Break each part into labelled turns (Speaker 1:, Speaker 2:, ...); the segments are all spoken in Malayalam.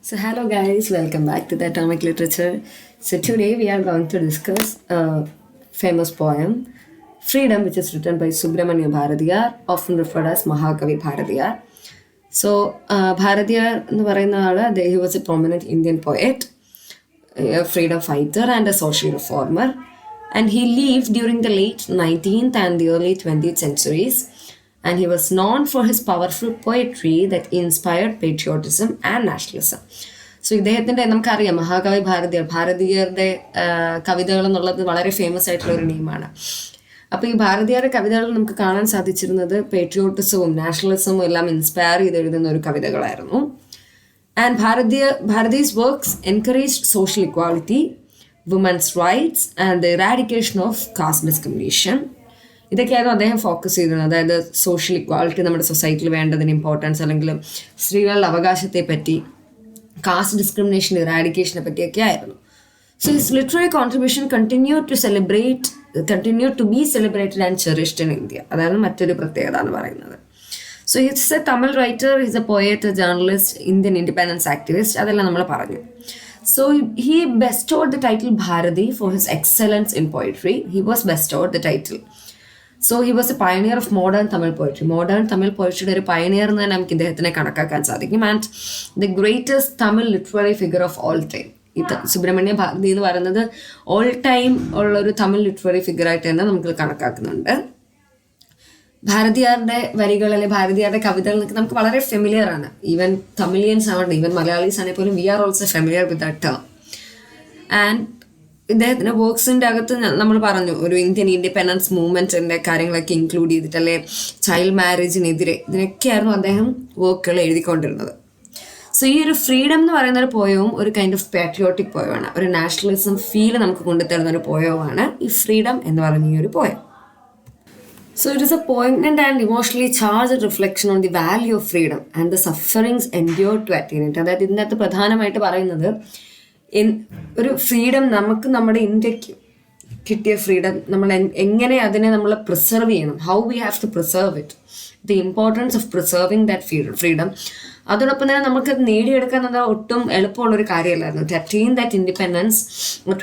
Speaker 1: So hello guys, welcome back to the Atomic Literature. So today we are going to discuss a famous poem, Freedom, which is written by Subramania Bharatiyar, often referred as Mahakavi Bharatiyar. So Bharatiyar എന്ന് പറയുന്ന ആള് he was a prominent Indian poet, a freedom fighter and a social reformer. And he lived during the late 19th and the early 20th centuries. And he was known for his powerful poetry that inspired patriotism and nationalism. So ഇദ്ദേഹത്തിൻ്റെ നമുക്കറിയാം മഹാകവി ഭാരതീയരുടെ കവിതകൾ എന്നുള്ളത് വളരെ ഫേമസ് ആയിട്ടുള്ള ഒരു നെയിമാണ്. അപ്പോൾ ഈ ഭാരതീയരുടെ കവിതകളിൽ നമുക്ക് കാണാൻ സാധിച്ചിരുന്നത് പേട്രിയോട്ടിസവും നാഷണലിസവും എല്ലാം ഇൻസ്പയർ ചെയ്ത് എഴുതുന്ന ഒരു കവിതകളായിരുന്നു. And Bharati's works encouraged social equality, women's rights and the eradication of caste discrimination. ഇതൊക്കെയായിരുന്നു അദ്ദേഹം ഫോക്കസ് ചെയ്തിരുന്നത്. അതായത് സോഷ്യൽ ഇക്വാളിറ്റി, നമ്മുടെ സൊസൈറ്റിയിൽ വേണ്ടതിന് ഇമ്പോർട്ടൻസ്, അല്ലെങ്കിൽ സ്ത്രീകളുടെ അവകാശത്തെ പറ്റി, കാസ്റ്റ് ഡിസ്ക്രിമിനേഷൻ, ഇറാഡിക്കേഷനെ പറ്റിയൊക്കെ ആയിരുന്നു. So his literary contribution continue to be celebrated and cherished in India. അതാണ് മറ്റൊരു പ്രത്യേകത എന്ന് പറയുന്നത്. So his a Tamil writer, his a poet, a journalist, Indian independence activist, അതെല്ലാം നമ്മൾ പറഞ്ഞു. So he bestowed the title Bharati for his excellence in poetry. He was bestowed the title. So he was a pioneer of modern Tamil poetry. Modern Tamil poetry ഒരു പയനിയർ എന്ന് തന്നെ നമുക്ക് ഇദ്ദേഹത്തിനെ കണക്കാക്കാൻ സാധിക്കും. And the greatest Tamil literary figure of all time. ഈ സുബ്രഹ്മണ്യ ഭാരതി എന്ന് പറയുന്നത് ഓൾ ടൈം ഉള്ളൊരു തമിഴ് ലിറ്റററി ഫിഗറായിട്ട് തന്നെ നമുക്ക് കണക്കാക്കുന്നുണ്ട്. ഭാരതിയാരുടെ വരികൾ അല്ലെങ്കിൽ ഭാരതിയാരുടെ കവിതകൾ നമുക്ക് വളരെ ഫെമിലിയർ ആണ്. ഈവൻ തമിഴിയൻസ് ആവട്ടെ, ഈവൻ മലയാളീസ് ആണെങ്കിൽ പോലും we are also familiar with that term. And ഇദ്ദേഹത്തിൻ്റെ വർക്ക്സിൻ്റെ അകത്ത് നമ്മൾ പറഞ്ഞു ഒരു ഇന്ത്യൻ ഇൻഡിപെൻഡൻസ് മൂവ്മെൻറ്റിൻ്റെ കാര്യങ്ങളൊക്കെ ഇൻക്ലൂഡ് ചെയ്തിട്ട്, അല്ലെ ചൈൽഡ് മാരേജിനെതിരെ, ഇതിനൊക്കെയായിരുന്നു അദ്ദേഹം വർക്കുകൾ എഴുതിക്കൊണ്ടിരുന്നത്. സോ ഈ ഒരു ഫ്രീഡം എന്ന് പറയുന്ന ഒരു പോയവും ഒരു കൈൻഡ് ഓഫ് പാട്രിയോട്ടിക് പോയമാണ്. ഒരു നാഷണലിസം ഫീൽ നമുക്ക് കൊണ്ടുതരുന്ന ഒരു പോയവുമാണ് ഈ ഫ്രീഡം എന്ന് പറയുന്ന ഈ ഒരു poem. So it is a poignant and emotionally charged reflection on the value of freedom and the sufferings endured to attain it. അതായത് ഇതിനകത്ത് പ്രധാനമായിട്ട് പറയുന്നത് ഒരു ഫ്രീഡം നമുക്ക് നമ്മുടെ ഇന്ത്യക്ക് കിട്ടിയ ഫ്രീഡം നമ്മൾ എങ്ങനെ അതിനെ നമ്മൾ പ്രിസർവ് ചെയ്യണം, how we have to preserve it, the importance of preserving that freedom. അതോടൊപ്പം തന്നെ നമുക്ക് നേടിയെടുക്കാൻ ഒട്ടും എളുപ്പമുള്ളൊരു കാര്യമല്ലായിരുന്നു. To attain that independence,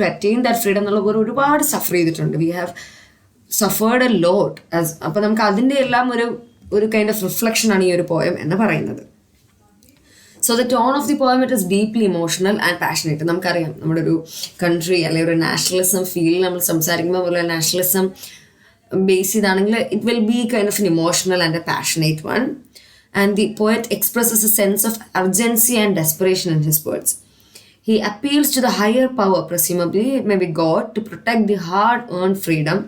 Speaker 1: to attain that freedom എന്നുള്ള ഒരുപാട് സഫർ ചെയ്തിട്ടുണ്ട്. We have suffered a lot. അപ്പോൾ നമുക്ക് അതിൻ്റെ എല്ലാം ഒരു കൈൻഡ് ഓഫ് റിഫ്ലക്ഷനാണ് ഈ ഒരു പോയം എന്ന് പറയുന്നത്. So the tone of the poem it is deeply emotional and passionate. നമുക്കറിയാം നമ്മുടെ ഒരു കൺട്രി അല്ലെങ്കിൽ ഒരു നാഷണലിസം ഫീൽ നമ്മൾ സംസാരിക്കുമ്പോൾ പോലെ നാഷണലിസം ബേസ് ചെയ്താണെങ്കിൽ it will be kind of an emotional and a passionate one. And the poet expresses a sense of urgency and desperation in his words. He appeals to the higher power, presumably it may be God, to protect the hard-earned freedom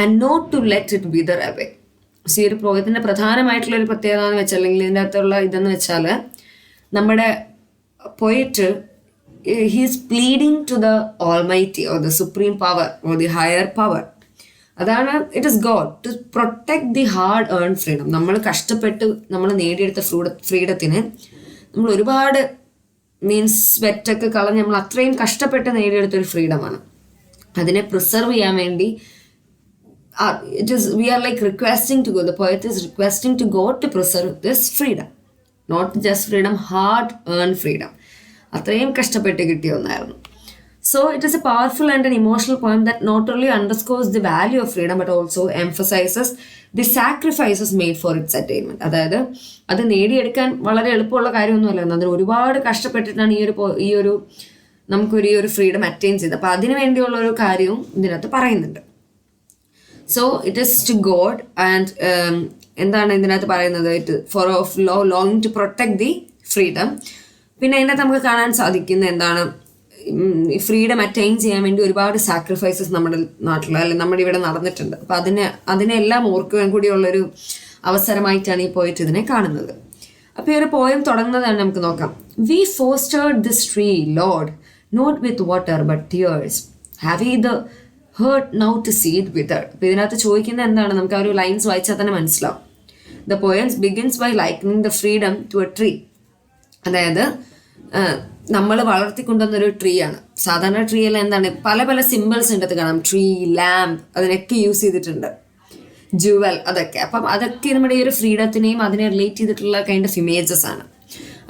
Speaker 1: and not to let it wither away. So ഈ ഒരു പോയത്തിൻ്റെ പ്രധാനമായിട്ടുള്ളൊരു പ്രത്യേകത എന്ന് വെച്ചാൽ, അല്ലെങ്കിൽ ഇതിൻ്റെ അകത്തുള്ള ഇതെന്ന് വെച്ചാൽ, നമ്മുടെ poet he's pleading to the almighty or the supreme power or the higher power. അതാണ് it is God to protect the hard earn freedom. നമ്മൾ കഷ്ടപ്പെട്ട് നമ്മൾ നേടിയെടുത്ത ഫ്രീഡത്തിന് നമ്മൾ ഒരുപാട് മീൻസ് സ്വെറ്റൊക്കെ കളഞ്ഞ് നമ്മൾ അത്രയും കഷ്ടപ്പെട്ട് നേടിയെടുത്തൊരു ഫ്രീഡമാണ്. അതിനെ പ്രിസർവ് ചെയ്യാൻ വേണ്ടി we are like requesting to God, the poet is requesting to God to preserve this freedom. Not just freedom, hard earned freedom. അത്രയും കഷ്ടപ്പെട്ട് കിട്ടിയ ഒന്നായിരുന്നു. So it is a powerful and an emotional poem that not only underscores the value of freedom but also emphasizes the sacrifices made for its attainment. അതായത് അത് നേടിയെടുക്കാൻ വളരെ എളുപ്പമുള്ള കാര്യമൊന്നുമല്ല, അതിന് ഒരുപാട് കഷ്ടപ്പെട്ടിട്ടാണ് ഈ ഒരു ഫ്രീഡം അറ്റൈൻ ചെയ്തത്. അപ്പോൾ അതിനു വേണ്ടിയുള്ള ഒരു കാര്യവും ഇതിനകത്ത് പറയുന്നുണ്ട്. So it is to god and എന്താണ് ഇതിനകത്ത് പറയുന്നത്, it for of long to protect the freedom. പിന്നെ അതിനകത്ത് നമുക്ക് കാണാൻ സാധിക്കുന്ന എന്താണ്, ഈ ഫ്രീഡം അറ്റൈൻ ചെയ്യാൻ വേണ്ടി ഒരുപാട് സാക്രിഫൈസസ് നമ്മുടെ നാട്ടിൽ അല്ലെങ്കിൽ നമ്മുടെ ഇവിടെ നടന്നിട്ടുണ്ട്. അപ്പം അതിനെല്ലാം ഓർക്കുവാൻ കൂടിയുള്ളൊരു അവസരമായിട്ടാണ് ഈ പോയറ്റ് ഇതിനെ കാണുന്നത്. അപ്പോൾ ഈ ഒരു പോയം തുടങ്ങുന്നതാണ് നമുക്ക് നോക്കാം. We fostered this tree Lord not with water but tears have we the hurt now to see it withered. അപ്പോൾ ഇതിനകത്ത് ചോദിക്കുന്നത് എന്താണ്, നമുക്ക് ആ ഒരു ലൈൻസ് വായിച്ചാൽ തന്നെ മനസ്സിലാവും. The poems begins by likening the freedom to a tree. അതായത് നമ്മൾ വളർത്തിക്കൊണ്ടുവന്നൊരു ട്രീ ആണ്. സാധാരണ ട്രീ എല്ലാം എന്താണ്, പല പല സിമ്പിൾസ് ഉണ്ട് കാണാം. ട്രീ, ലാമ്പ്, അതിനൊക്കെ യൂസ് ചെയ്തിട്ടുണ്ട്, ജുവൽ, അതൊക്കെ. അപ്പം അതൊക്കെ നമ്മുടെ ഈ ഒരു ഫ്രീഡത്തിനെയും അതിനെ റിലേറ്റ് ചെയ്തിട്ടുള്ള കൈൻഡ് ഓഫ് ഇമേജസ് ആണ്.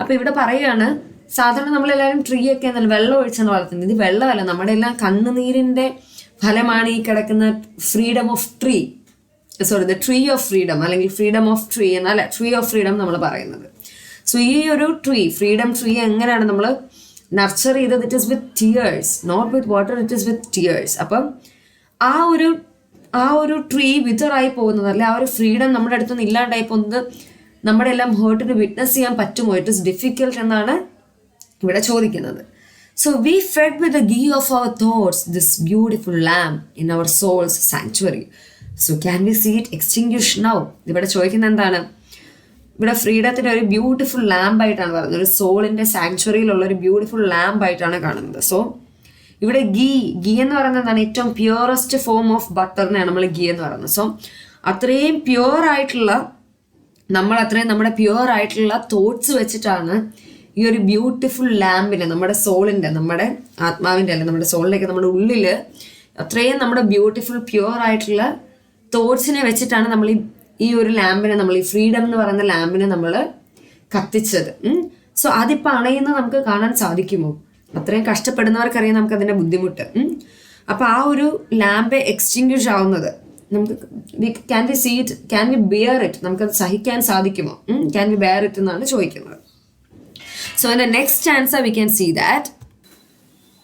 Speaker 1: അപ്പോൾ ഇവിടെ പറയുകയാണ് സാധാരണ നമ്മളെല്ലാവരും ട്രീ ഒക്കെ എന്നല്ല വെള്ളം ഒഴിച്ചാണ് വളർത്തുന്നത്. ഇത് വെള്ളമല്ല, നമ്മുടെ എല്ലാം കണ്ണുനീരിന്റെ ഫലമാണ് ഈ കിടക്കുന്ന freedom of tree, the tree of freedom, അല്ലെങ്കിൽ ഫ്രീഡം ഓഫ് ട്രീ എന്നല്ല, ട്രീ ഓഫ് ഫ്രീഡം നമ്മൾ പറയുന്നത്. സോ ഈ ഒരു ട്രീ, ഫ്രീഡം ട്രീ എങ്ങനെയാണ് നമ്മൾ നർച്ചർ ചെയ്തത്? It is with tears, not with water, it is with tears. അപ്പം ആ ഒരു ട്രീ വിതറായി പോകുന്നത്, അല്ലെ ആ ഒരു ഫ്രീഡം നമ്മുടെ അടുത്തുനിന്ന് ഇല്ലാണ്ടായി പോകുന്നത് നമ്മുടെ എല്ലാം ഹേർട്ടിന് വിറ്റ്നസ് ചെയ്യാൻ പറ്റുമോ? ഇറ്റ് ഇസ് ഡിഫിക്കൽട്ട് എന്നാണ് ഇവിടെ ചോദിക്കുന്നത്. So we fed with the ghee of our thoughts this beautiful lamb in our soul's sanctuary. So can we see it extinguish now? ഇവിടെ ചോദിക്കുന്നത് എന്താണ്? ഇവിടെ ഫ്രീഡത്തിന്റെ ഒരു ബ്യൂട്ടിഫുൾ ലാമ്പ് ആയിട്ടാണ് പറയുന്നത്, ഒരു സോളിന്റെ സാങ്ച്വറിയിലുള്ള ഒരു ബ്യൂട്ടിഫുൾ ലാമ്പ് ആയിട്ടാണ് കാണുന്നത്. സോ ഇവിടെ ഗീ എന്ന് പറയുന്നത് എന്താണ്? ഏറ്റവും പ്യുവറസ്റ്റ് ഫോം ഓഫ് ബട്ടറിനെയാണ് നമ്മൾ ഗീ എന്ന് പറയുന്നത്. സോ അത്രയും പ്യുവർ ആയിട്ടുള്ള നമ്മുടെ പ്യുവർ ആയിട്ടുള്ള തോട്ട്സ് വെച്ചിട്ടാണ് ഈ ഒരു ബ്യൂട്ടിഫുൾ ലാമ്പിനെ, നമ്മുടെ സോളിൻ്റെ, നമ്മുടെ ആത്മാവിൻ്റെ അല്ല, നമ്മുടെ സോളിലേക്ക്, നമ്മുടെ ഉള്ളിൽ അത്രയും നമ്മുടെ ബ്യൂട്ടിഫുൾ പ്യുവർ ആയിട്ടുള്ള തോട്ട്സിനെ വെച്ചിട്ടാണ് നമ്മൾ ഈ ഒരു ലാമ്പിനെ, നമ്മൾ ഈ ഫ്രീഡം എന്ന് പറയുന്ന ലാമ്പിനെ നമ്മൾ കത്തിച്ചത്. സോ അതിപ്പോൾ അണയുന്നത് നമുക്ക് കാണാൻ സാധിക്കുമോ? അത്രയും കഷ്ടപ്പെടുന്നവർക്കറിയാം നമുക്ക് അതിൻ്റെ ബുദ്ധിമുട്ട്. അപ്പോൾ ആ ഒരു ലാമ്പ് എക്സ്റ്റിങ്ക്വിഷ് ആവുന്നത് നമുക്ക് can we see it, can we bear it, നമുക്കത് സഹിക്കാൻ സാധിക്കുമോ? ക്യാൻ വി ബെയർ ഇറ്റ് എന്നാണ് ചോദിക്കുന്നത്. So in the next stanza we can see that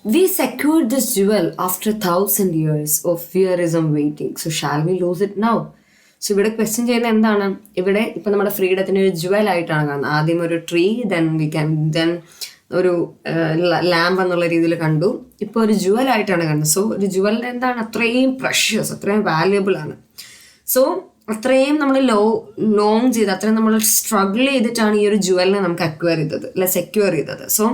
Speaker 1: we secured this jewel after 1,000 years of fearism waiting. So shall we lose it now? So ഇവിടെ ക്വസ്റ്റ്യൻ ചെയ്യുന്നത് എന്താണ്? ഇവിടെ ഇപ്പം നമ്മുടെ ഫ്രീഡത്തിന് ഒരു ജുവൽ ആയിട്ടാണ് കാണുന്നത്. ആദ്യം ഒരു ട്രീ, ദെൻ ഒരു ലാമ്പ് എന്നുള്ള രീതിയിൽ കണ്ടു. ഇപ്പോൾ ഒരു ജുവൽ ആയിട്ടാണ് കാണുന്നത്. സോ ഒരു ജുവലിന് എന്താണ്? അത്രയും പ്രഷ്യസ്, അത്രയും വാല്യുബിൾ ആണ്. സോ അത്രയും നമ്മൾ ലോങ് ചെയ്ത്, അത്രയും നമ്മൾ സ്ട്രഗിൾ ചെയ്തിട്ടാണ് ഈ ഒരു ജുവലിനെ നമുക്ക് അക്വയർ ചെയ്തത്, അല്ലെ സെക്യൂർ ചെയ്തത്. സോ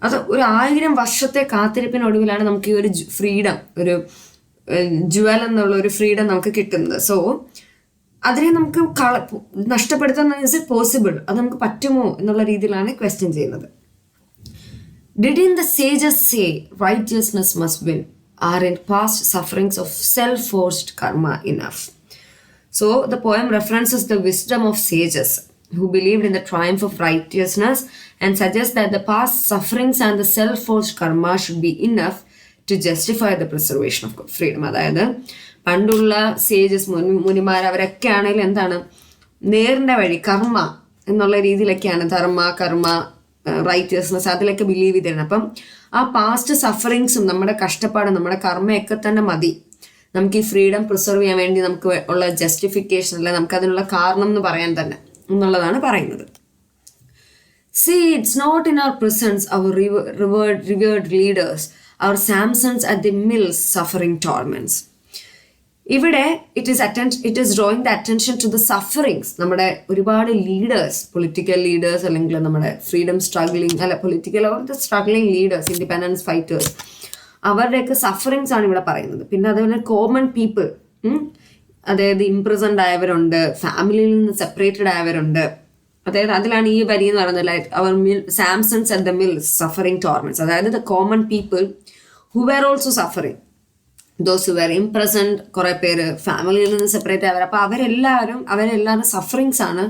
Speaker 1: അത് ഒരു 1000 വർഷത്തെ കാത്തിരിപ്പിനൊടുവിലാണ് നമുക്ക് ഈ ഒരു ഫ്രീഡം, ഒരു ജുവൽ എന്നുള്ള ഒരു ഫ്രീഡം നമുക്ക് കിട്ടുന്നത്. സോ അതിനെ നമുക്ക് നഷ്ടപ്പെടുത്താൻ ഇസ് ഇറ്റ് പോസിബിൾ? അത് നമുക്ക് പറ്റുമോ എന്നുള്ള രീതിയിലാണ് ക്വസ്റ്റ്യൻ ചെയ്യുന്നത്. Didn't the sages say righteousness must win? Aren't past sufferings of self-forced karma enough? So the poem references the wisdom of sages who believed in the triumph of righteousness and suggests that the past sufferings and the self-forced karma should be enough to justify the preservation of freedom. അതായത് പണ്ടുള്ള സേജസ്, മുനിമാർ, അവരൊക്കെ ആണെങ്കിലും എന്താണ്, നേരിൻ്റെ വഴി, കർമ്മ എന്നുള്ള രീതിയിലൊക്കെയാണ്, ധർമ്മ, കർമ്മ, റൈറ്റിയസ്നെസ്, അതിലൊക്കെ ബിലീവ് ചെയ്തിരുന്നത്. അപ്പം ആ പാസ്റ്റ് സഫറിങ്സും നമ്മുടെ കഷ്ടപ്പാടും നമ്മുടെ കർമ്മയൊക്കെ തന്നെ മതി നമുക്ക് ഈ ഫ്രീഡം പ്രിസർവ് ചെയ്യാൻ വേണ്ടി നമുക്ക് ഉള്ള ജസ്റ്റിഫിക്കേഷൻ, അല്ലെ നമുക്ക് അതിനുള്ള കാരണം എന്ന് പറയാൻ തന്നെ എന്നുള്ളതാണ് പറയുന്നത്. See, it's not in our presence our revered leaders, our Samsons at the mills suffering torments. ഇവിടെ it is drawing the attention to the sufferings. നമ്മുടെ ഒരുപാട് ലീഡേഴ്സ്, പൊളിറ്റിക്കൽ ലീഡേഴ്സ്, അല്ലെങ്കിൽ നമ്മുടെ ഫ്രീഡം സ്ട്രഗ്ലിംഗ്, അല്ല political or the struggling leaders, independence fighters, അവരുടെയൊക്കെ സഫറിങ്സ് ആണ് ഇവിടെ പറയുന്നത്. പിന്നെ അതേപോലെ കോമൺ പീപ്പിൾ, അതായത് ഇംപ്രിസൺഡ് ആയവരുണ്ട്, ഫാമിലിയിൽ നിന്ന് സെപ്പറേറ്റഡ് ആയവരുണ്ട്. അതായത് അതിലാണ് ഈ വരി എന്ന് പറയുന്നത്, ലൈക്ക് അവർ some sons at the mills suffering torments. അതായത് the common people who were also suffering, those who were imprisoned, കുറെ പേര് ഫാമിലിയിൽ നിന്ന് സെപ്പറേറ്റ് ആയവർ. അപ്പോൾ അവരെല്ലാവരും സഫറിങ്സ് ആണ്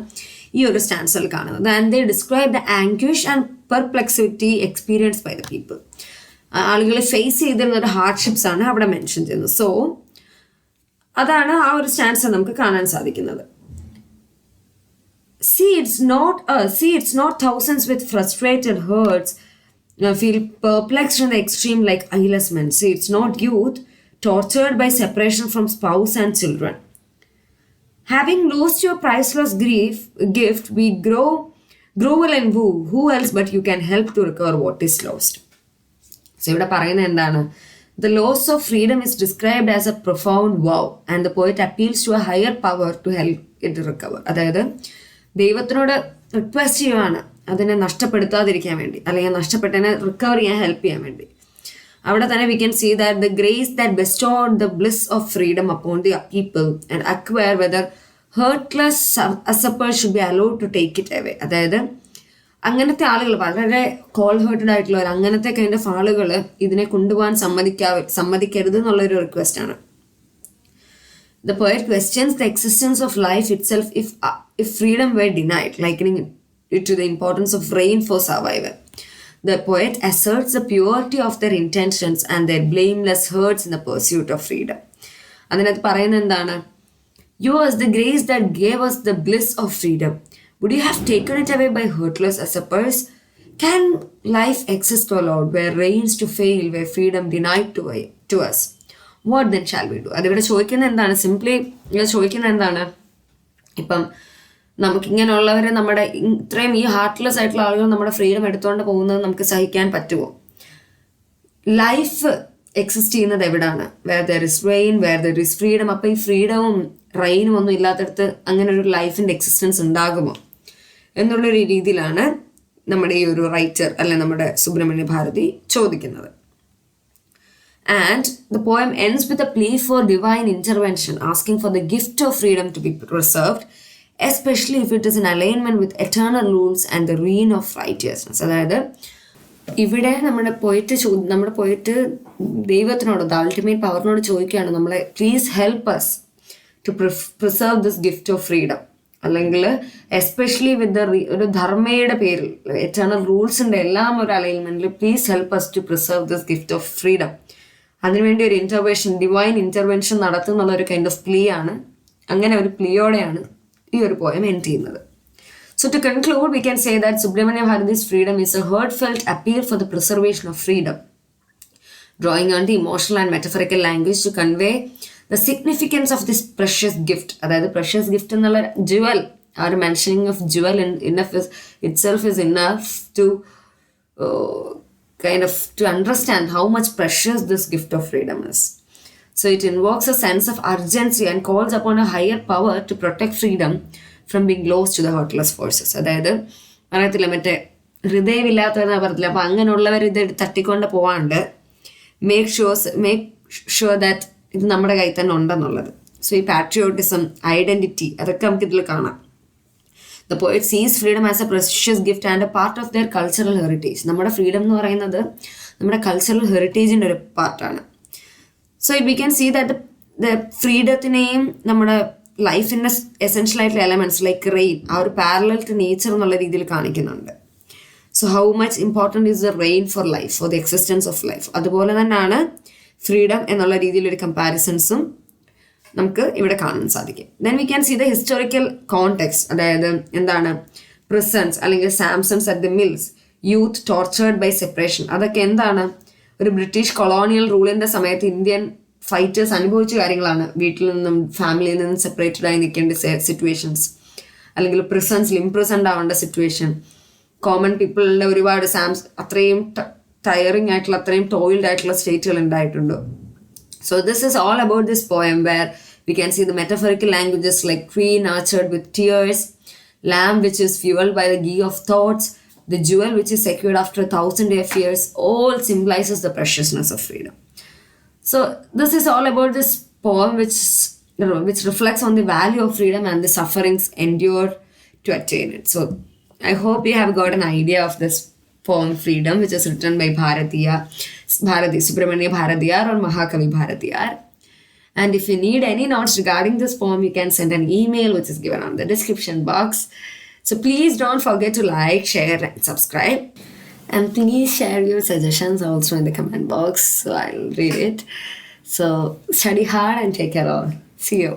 Speaker 1: ഈ ഒരു സ്റ്റാൻസിൽ കാണുന്നത്. And they describe the anguish and perplexity experience by the people. ആളുകൾ ഫേസ് ചെയ്തിരുന്ന ഒരു ഹാർഡ്ഷിപ്സ് ആണ് അവിടെ മെൻഷൻ ചെയ്യുന്നത്. സോ അതാണ് ആ ഒരു സ്റ്റാൻസ് നമുക്ക് കാണാൻ സാധിക്കുന്നത്. See, it's not thousands with frustrated hearts feel perplexed in the extreme like eyeless men. See, it's not youth tortured by separation from spouse and children. Having lost your priceless gift, we grovel and woo. Who else but you can help to recover what is lost? So ഇവിടെ പറയുന്നത് എന്താണ്? The loss of freedom is described as a profound vow and the poet appeals to a higher power to help it recover. അതായത് ദൈവത്തിനോട് റിക്വസ്റ്റ് ചെയ്യുവാണ് അതിനെ നഷ്ടപ്പെടുത്താതിരിക്കാൻ വേണ്ടി, അല്ലെങ്കിൽ നഷ്ടപ്പെട്ടതിനെ റിക്കവർ ചെയ്യാൻ ഹെൽപ്പ് ചെയ്യാൻ വേണ്ടി. അവിടെ തന്നെ we can see that the grace that bestowed the bliss of freedom upon the people and acquire whether hurtless usurpers should be allowed to take it away. അതായത് അങ്ങനത്തെ ആളുകൾ, വളരെ കോൾ ഹേർട്ടഡ് ആയിട്ടുള്ളവർ, അങ്ങനത്തെ കൈൻഡ് ഓഫ് ആളുകൾ ഇതിനെ കൊണ്ടുപോകാൻ സമ്മതിക്കരുത് എന്നുള്ളൊരു റിക്വസ്റ്റ് ആണ്. The poet questions the existence of life itself if freedom were denied, likening it to the importance of rain for survival. the poet asserts the purity of their intentions and their blameless hearts in the pursuit of freedom. അതിനകത്ത് പറയുന്നത് എന്താണ്? Yours the grace that gave us the bliss of freedom. Would you have taken it away by hurtless usurpers? Can life exist, O Lord, where reigns to fail, where freedom denied to us? What then shall we do? അതിവിടെ ചോദിക്കുന്നത് എന്താണ്? സിംപ്ലി ഇവിടെ ചോദിക്കുന്നത് എന്താണ്? ഇപ്പം നമുക്കിങ്ങനെയുള്ളവരെ നമ്മുടെ ഇത്രയും ഈ ഹാർട്ട്ലെസ് ആയിട്ടുള്ള ആളുകൾ നമ്മുടെ ഫ്രീഡം എടുത്തുകൊണ്ട് പോകുന്നത് നമുക്ക് സഹിക്കാൻ പറ്റുമോ? ലൈഫ് എക്സിസ്റ്റ് ചെയ്യുന്നത് എവിടാണ്? Where there is rain, where there is freedom. അപ്പം ഈ ഫ്രീഡവും റെയിനും ഒന്നും ഇല്ലാത്തടത്ത് അങ്ങനെ ഒരു ലൈഫിൻ്റെ എക്സിസ്റ്റൻസ് ഉണ്ടാകുമോ എന്നുള്ളൊരു രീതിയിലാണ് നമ്മുടെ ഈ ഒരു റൈറ്റർ അല്ലെ നമ്മുടെ സുബ്രഹ്മണ്യ ഭാരതി ചോദിക്കുന്നത്. And the poem ends with a plea for divine intervention, asking for the gift of freedom to be preserved, especially if it is in alignment with eternal rules and the reign of righteousness. അതായത് ഇവിടെ നമ്മുടെ പോയിട്ട് ദൈവത്തിനോട്, ദ അൾട്ടിമേറ്റ് പവറിനോട് ചോദിക്കുകയാണ്, നമ്മളെ please help us to preserve this gift of freedom. അല്ലെങ്കിൽ എസ്പെഷ്യലി വിത്ത് ഒരു ധർമ്മയുടെ പേരിൽ എറ്റേണൽ റൂൾസിൻ്റെ എല്ലാം ഒരു അലൈൻമെന്റിൽ please help us to preserve this gift of freedom. അതിനുവേണ്ടി ഒരു ഇന്റർവെൻഷൻ, ഡിവൈൻ ഇന്റർവെൻഷൻ നടത്തുന്നുള്ള ഒരു കൈൻഡ് ഓഫ് പ്ലീ ആണ്. അങ്ങനെ ഒരു പ്ലീയോടെയാണ് ഈ ഒരു പോയം എൻഡ് ചെയ്യുന്നത്. So to conclude, we can say that Subramania Bharati's freedom is a heartfelt appeal for the preservation of freedom, drawing on the emotional and metaphorical language to convey the significance of this precious gift. അതായത് precious gift എന്നുള്ള jewel, our mentioning of jewel itself is enough to kind of to understand how much precious this gift of freedom is. So it invokes a sense of urgency and calls upon a higher power to protect freedom from being lost to the heartless forces. അതായത് പറയത്തില്ല, മറ്റേ ഹൃദയമില്ലാത്തവരെന്നാ പറയത്തില്ല. അപ്പം അങ്ങനെയുള്ളവർ ഇത് തട്ടിക്കൊണ്ട് പോവാണ്ട് മേക്ക് ഷുവർ ദാറ്റ് ഇത് നമ്മുടെ കയ്യിൽ തന്നെ ഉണ്ടെന്നുള്ളത്. സോ ഈ പാട്രിയോട്ടിസം, ഐഡന്റിറ്റി, അതൊക്കെ നമുക്കിതിൽ കാണാം. The poet sees freedom as a precious gift and a part of their cultural heritage. നമ്മുടെ ഫ്രീഡം എന്ന് പറയുന്നത് നമ്മുടെ കൾച്ചറൽ ഹെറിറ്റേജിൻ്റെ ഒരു പാർട്ടാണ്. So we can see that the ഫ്രീഡത്തിനെയും നമ്മുടെ ലൈഫിൻ്റെ എസെൻഷ്യൽ ആയിട്ടുള്ള എലമെന്റ്സ് ലൈക്ക് റെയിൻ, ആ ഒരു പാരലൽ ടു നേച്ചർ എന്നുള്ള രീതിയിൽ കാണിക്കുന്നുണ്ട്. So how much important is the rain four life, for the existence of life. അതുപോലെ തന്നെയാണ് ഫ്രീഡം എന്നുള്ള രീതിയിലൊരു കമ്പാരിസൺസും നമുക്ക് ഇവിടെ കാണാൻ സാധിക്കും. Then we can see the historical context. അതായത് എന്താണ് പ്രിസൺസ് അല്ലെങ്കിൽ some sons at the mills, youth tortured by separation. അതൊക്കെ എന്താണ്? ഒരു ബ്രിട്ടീഷ് കൊളോണിയൽ റൂളിൻ്റെ സമയത്ത് ഇന്ത്യൻ ഫൈറ്റേഴ്സ് അനുഭവിച്ച കാര്യങ്ങളാണ്. വീട്ടിൽ നിന്നും ഫാമിലിയിൽ നിന്നും സെപ്പറേറ്റഡ് ആയി നിൽക്കേണ്ട സിറ്റുവേഷൻസ്, അല്ലെങ്കിൽ പ്രിസൺസിൽ ഇംപ്രിസൺഡ് ആവേണ്ട സിറ്റുവേഷൻ. കോമൺ പീപ്പിളിൻ്റെ ഒരുപാട് അത്രയും ടയറിങ് ആയിട്ടുള്ള, അത്രയും ടോയിൽഡ് ആയിട്ടുള്ള സ്റ്റേറ്റുകൾ ഉണ്ടായിട്ടുണ്ട്. So this is all about this poem where we can see the metaphorical languages like queen nurtured with tears, lamb which is fueled by the ghee of thoughts, the jewel which is secured after 1,000 years, all symbolizes the preciousness of freedom. So this is all about this poem which reflects on the value of freedom and the sufferings endured to attain it. So I hope you have got an idea of this poem Freedom, which is written by Bharati, Subramania Bharatiyar or Mahakavi Bharatiyar. And if you need any notes regarding this poem, you can send an email which is given on the description box. So please don't forget to like, share and subscribe. And please share your suggestions also in the comment box, so I'll read it. So study hard and take care all. See you.